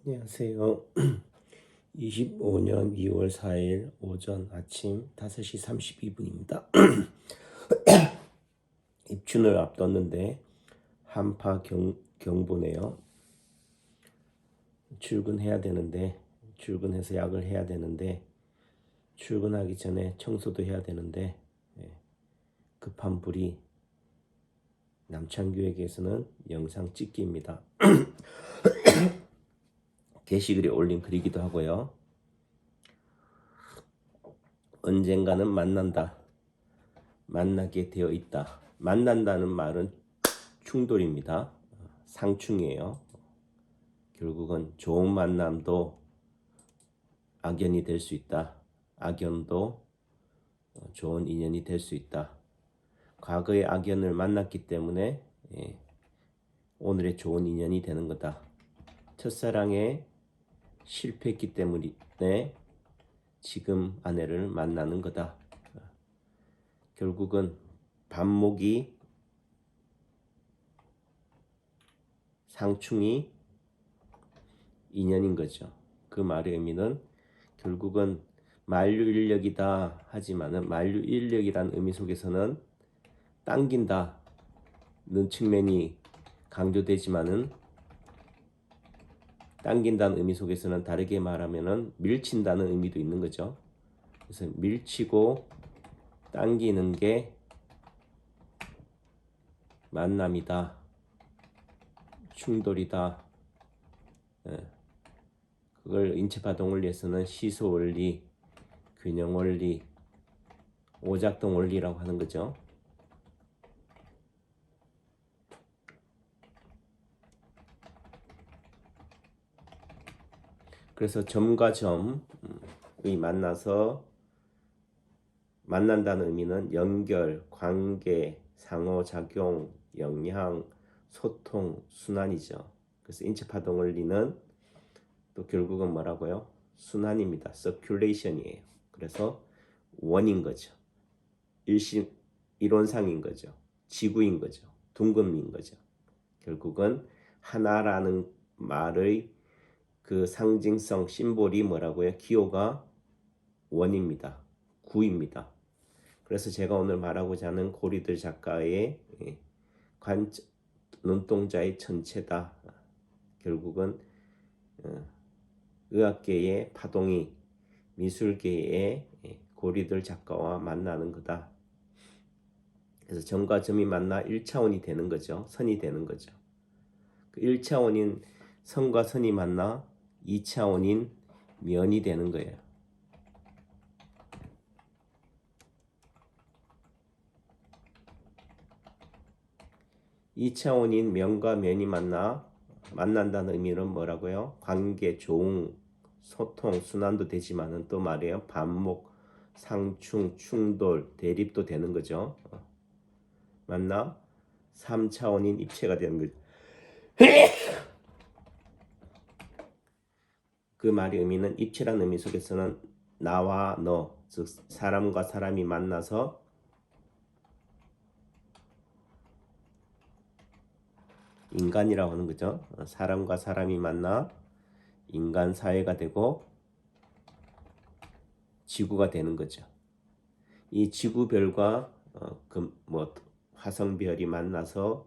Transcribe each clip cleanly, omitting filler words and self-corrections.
안녕하세요. 25년 2월 4일 오전 아침 5시 32분입니다. 입춘을 앞뒀는데 한파 경보네요. 출근해야 되는데, 출근해서 약을 해야 되는데, 출근하기 전에 청소도 해야 되는데, 급한 불이 남창교회에서는 영상 찍기입니다. 게시글에 올린 글이기도 하고요. 언젠가는 만난다. 만나게 되어 있다. 만난다는 말은 충돌입니다. 상충이에요. 결국은 좋은 만남도 악연이 될 수 있다. 악연도 좋은 인연이 될 수 있다. 과거의 악연을 만났기 때문에 오늘의 좋은 인연이 되는 거다. 첫사랑에 실패했기 때문에 지금 아내를 만나는 거다. 결국은 반목이 상충이 인연인 거죠. 그 말의 의미는 결국은 만류인력이다 하지만은 만류인력이란 의미 속에서는 당긴다는 측면이 강조되지만은 당긴다는 의미 속에서는 다르게 말하면은 밀친다는 의미도 있는 거죠. 그래서 밀치고 당기는 게 만남이다, 충돌이다. 그걸 인체파동 원리에서는 시소 원리, 균형 원리, 오작동 원리라고 하는 거죠. 그래서 점과 점이 만나서 만난다는 의미는 연결, 관계, 상호작용, 영향, 소통, 순환이죠. 그래서 인체파동 원리는 또 결국은 뭐라고요? 순환입니다. 서큘레이션이에요. 그래서 원인 거죠. 이론상인 거죠. 지구인 거죠. 둥근인 거죠. 결국은 하나라는 말의 그 상징성 심볼이 뭐라고요? 기호가 원입니다. 구입니다. 그래서 제가 오늘 말하고자 하는 고리들 작가의 눈동자의 전체다. 결국은 의학계의 파동이 미술계의 고리들 작가와 만나는 거다. 그래서 점과 점이 만나 1차원이 되는 거죠. 선이 되는 거죠. 그 1차원인 선과 선이 만나 2차원인 면이 되는 거예요. 이 차원인 면과 면이 만난다는 의미는 뭐라고요? 관계, 조응, 소통, 순환도 되지만은 또 말이에요. 반목, 상충, 충돌, 대립도 되는 거죠. 만나 3차원인 입체가 되는 거죠. 그 말의 의미는 입체라는 의미 속에서는 나와 너, 즉 사람과 사람이 만나서 인간이라고 하는 거죠. 사람과 사람이 만나 인간 사회가 되고 지구가 되는 거죠. 이 지구별과 화성별이 만나서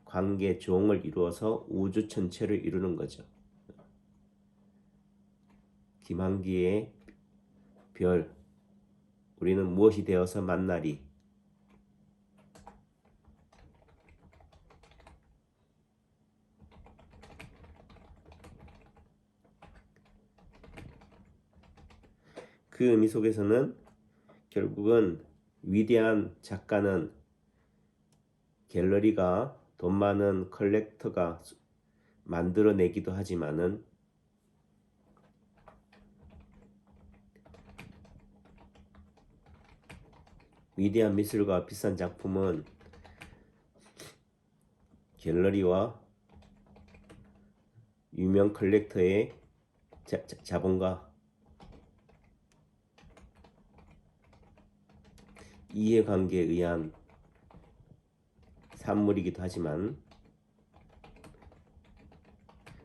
관계 조응을 이루어서 우주 전체를 이루는 거죠. 김한기의 별, 우리는 무엇이 되어서 만나리? 그 의미 속에서는 결국은 위대한 작가는 갤러리가 돈 많은 컬렉터가 만들어내기도 하지만은 위대한 미술과 비싼 작품은 갤러리와 유명 컬렉터의 자본가 이해관계에 의한 산물이기도 하지만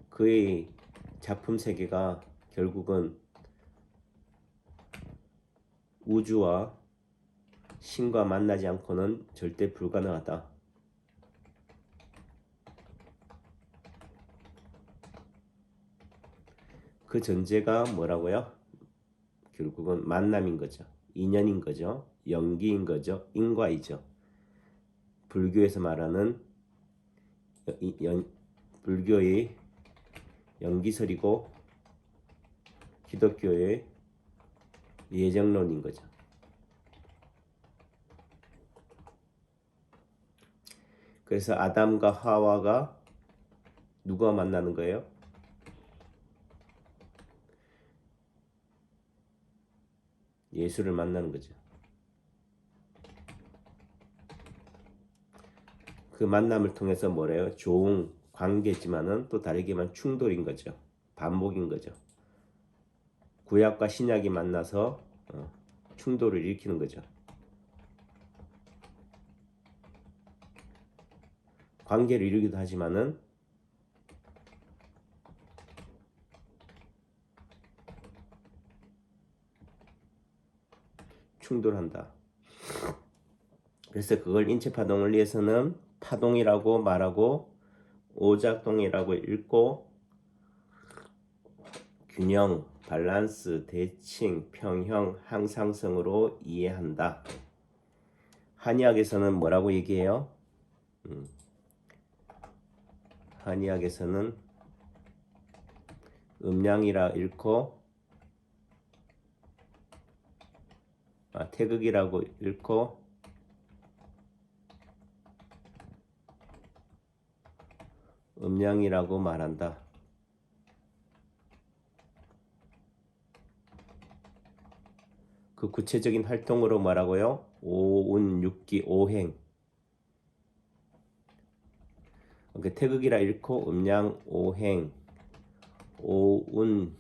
그의 작품 세계가 결국은 우주와 신과 만나지 않고는 절대 불가능하다. 그 전제가 뭐라고요? 결국은 만남인 거죠. 인연인 거죠. 연기인 거죠. 인과이죠. 불교에서 말하는 불교의 연기설이고 기독교의 예정론인 거죠. 그래서 아담과 하와가 누가 만나는 거예요? 예수를 만나는 거죠. 그 만남을 통해서 뭐래요? 좋은 관계지만은 또 다르게만 충돌인 거죠. 반복인 거죠. 구약과 신약이 만나서 충돌을 일으키는 거죠. 관계를 이루기도 하지만은 충돌한다. 그래서 그걸 인체파동원리에서는 파동이라고 말하고 오작동이라고 읽고 균형, 밸런스, 대칭, 평형, 항상성으로 이해한다. 한의학에서는 뭐라고 얘기해요? 한의학에서는 음양이라 읽고 태극이라고 읽고 음양이라고 말한다. 그 구체적인 활동으로 말하고요. 오운육기 오행. 그 태극이라 읽고 음양 오행 오운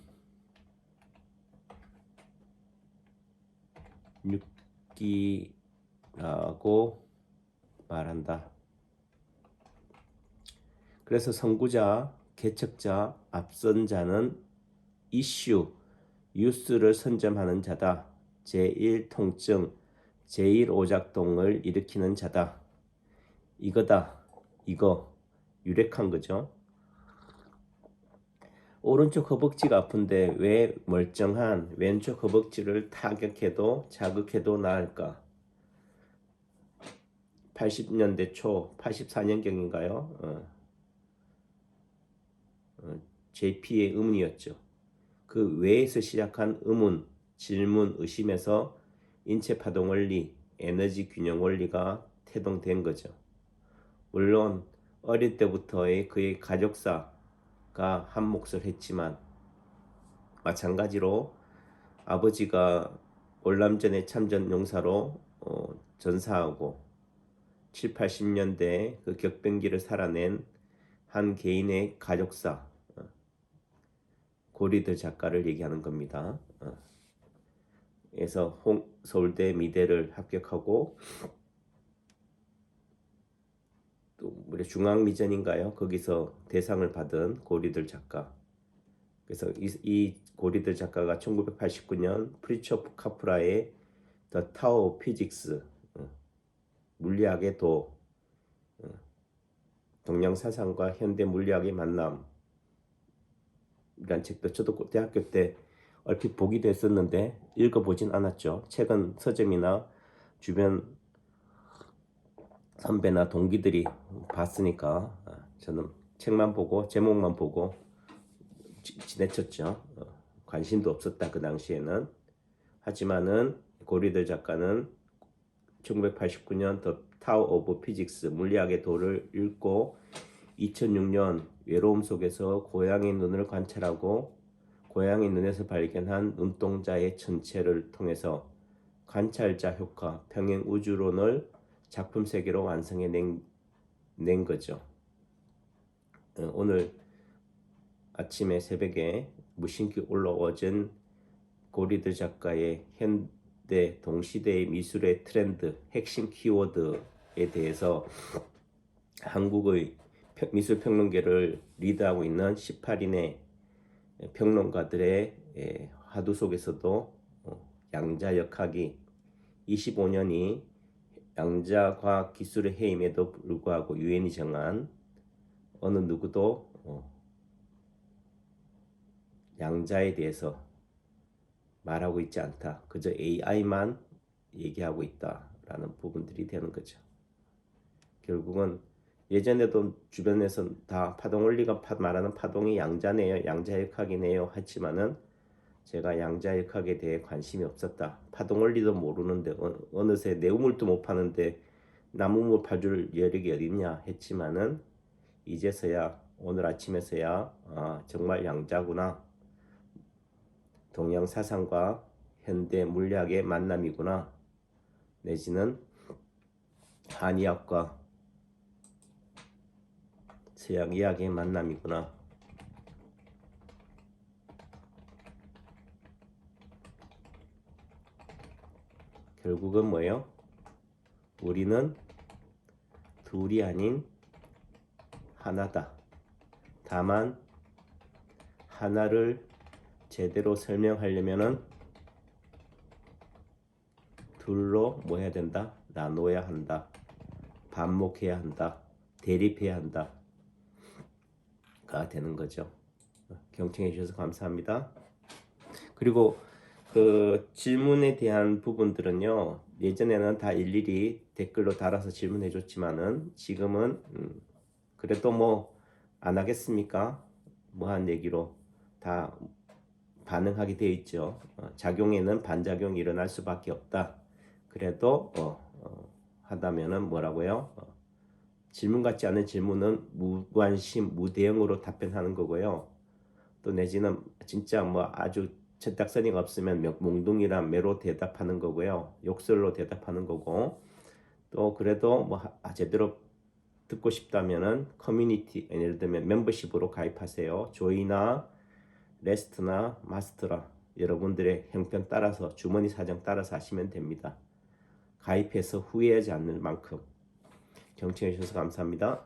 육기라고 말한다. 그래서 선구자, 개척자, 앞선자는 이슈, 뉴스를 선점하는 자다. 제1통증, 제1오작동을 일으키는 자다. 이거다. 이거 유력한 거죠. 오른쪽 허벅지가 아픈데 왜 멀쩡한 왼쪽 허벅지를 타격해도 자극해도 나을까? 80년대 초, 84년경인가요? JP의 의문이었죠. 그 외에서 시작한 의문, 질문, 의심에서 인체파동 원리, 에너지 균형 원리가 태동된 거죠. 물론 어릴 때부터의 그의 가족사가 한 몫을 했지만 마찬가지로 아버지가 월남전의 참전 용사로 전사하고 7, 80년대 그 격변기를 살아낸 한 개인의 가족사 고리들 작가를 얘기하는 겁니다. 그래서 서울대 미대를 합격하고 또 우리 중앙미전인가요? 거기서 대상을 받은 고리들 작가. 그래서 이 고리들 작가가 1989년 프리처프 카프라의 The Tao of Physics 물리학의 도 동양 사상과 현대 물리학의 만남 이란 책도 저도 대학교 때 얼핏 보기도 했었는데 읽어보진 않았죠. 책은 서점이나 주변 선배나 동기들이 봤으니까 저는 책만 보고 제목만 보고 지내쳤죠. 관심도 없었다 그 당시에는. 하지만은 고리들 작가는 1989년 The Tao of Physics 물리학의 도를 읽고 2006년 외로움 속에서 고양이 눈을 관찰하고 고양이 눈에서 발견한 눈동자의 전체를 통해서 관찰자 효과, 평행 우주론을 작품 세계로 완성해 낸 거죠. 오늘 아침에 새벽에 무심히 올라오진 고리들 작가의 20대 동시대의 미술의 트렌드, 핵심 키워드에 대해서 한국의 미술 평론계를 리드하고 있는 18인의 평론가들의 화두 속에서도 양자역학이 25년이 양자과학기술의 해임에도 불구하고 유엔이 정한 어느 누구도 양자에 대해서 말하고 있지 않다. 그저 AI만 얘기하고 있다라는 부분들이 되는 거죠. 결국은 예전에도 주변에서 다 파동원리가 말하는 파동이 양자네요, 양자역학이네요 했지만은 제가 양자역학에 대해 관심이 없었다. 파동원리도 모르는데 어느새 내 우물도 못 파는데 남 우물 파줄 여력이 어딨냐 했지만은 이제서야 오늘 아침에서야 정말 양자구나. 동양 사상과 현대 물리학의 만남이구나. 내지는 한의학과 서양 의학의 만남이구나. 결국은 뭐예요? 우리는 둘이 아닌 하나다. 다만 하나를 제대로 설명하려면은 둘로 뭐 해야 된다? 나눠야 한다. 반목해야 한다. 대립해야 한다. 가 되는 거죠. 경청해 주셔서 감사합니다. 그리고 그 질문에 대한 부분들은요, 예전에는 다 일일이 댓글로 달아서 질문해 줬지만은 지금은 그래도 뭐 안 하겠습니까? 뭐한 얘기로 다 반응하게 되어 있죠. 작용에는 반작용이 일어날 수밖에 없다. 그래도 하다면은 뭐라고요? 질문 같지 않은 질문은 무관심, 무대응으로 답변하는 거고요. 또 내지는 진짜 뭐 아주 철딱서니가 없으면 몽둥이랑 매로 대답하는 거고요. 욕설로 대답하는 거고, 또 그래도 뭐 제대로 듣고 싶다면은 커뮤니티, 예를 들면 멤버십으로 가입하세요. 조이나 레스트나 마스터라 여러분들의 형편 따라서 주머니 사정 따라서 하시면 됩니다. 가입해서 후회하지 않는 만큼 경청해 주셔서 감사합니다.